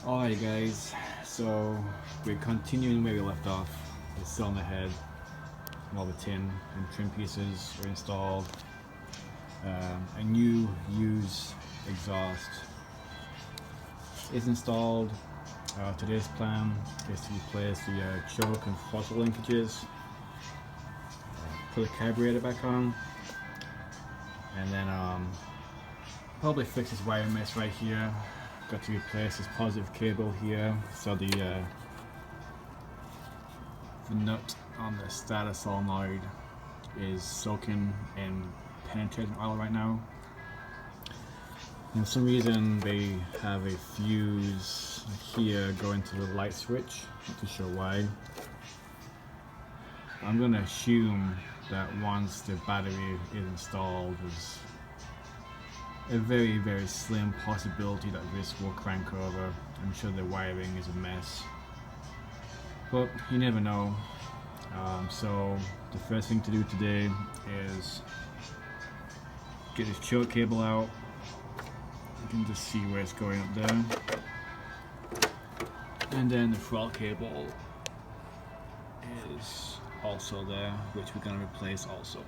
Alright guys, so we're continuing where we left off. The still on the head, all the tin and trim pieces are installed. A new used exhaust is installed. Today's plan is to replace the choke and throttle linkages, put the carburetor back on, and then probably fix this wire mess right here. Got to replace this positive cable here, so the nut on the starter solenoid is soaking in penetrating oil right now. And for some reason they have a fuse here going to the light switch, not too sure why. I'm going to assume that once the battery is installed, there's a very slim possibility that this will crank over. I'm sure the wiring is a mess, but you never know. So the first thing to do today is get this choke cable out. You can just see where it's going up there, and then the throttle cable is also there, which we're going to replace also.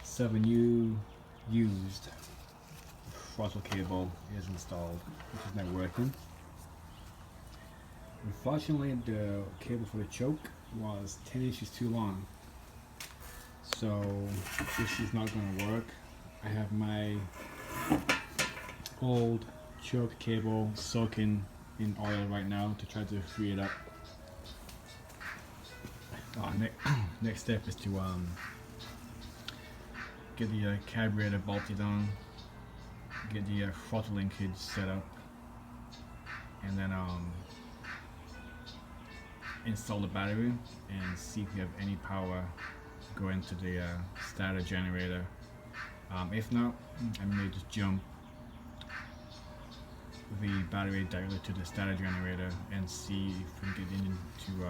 So the new used throttle cable is installed, which is now working. Unfortunately, the cable for the choke was 10 inches too long, so this is not going to work. I have my old choke cable soaking in oil right now to try to free it up. Next step is to get the carburetor bolted on, get the throttle linkage set up, and then install the battery and see if we have any power going to the starter generator. If not, I may just jump the battery directly to the starter generator and see if we can get into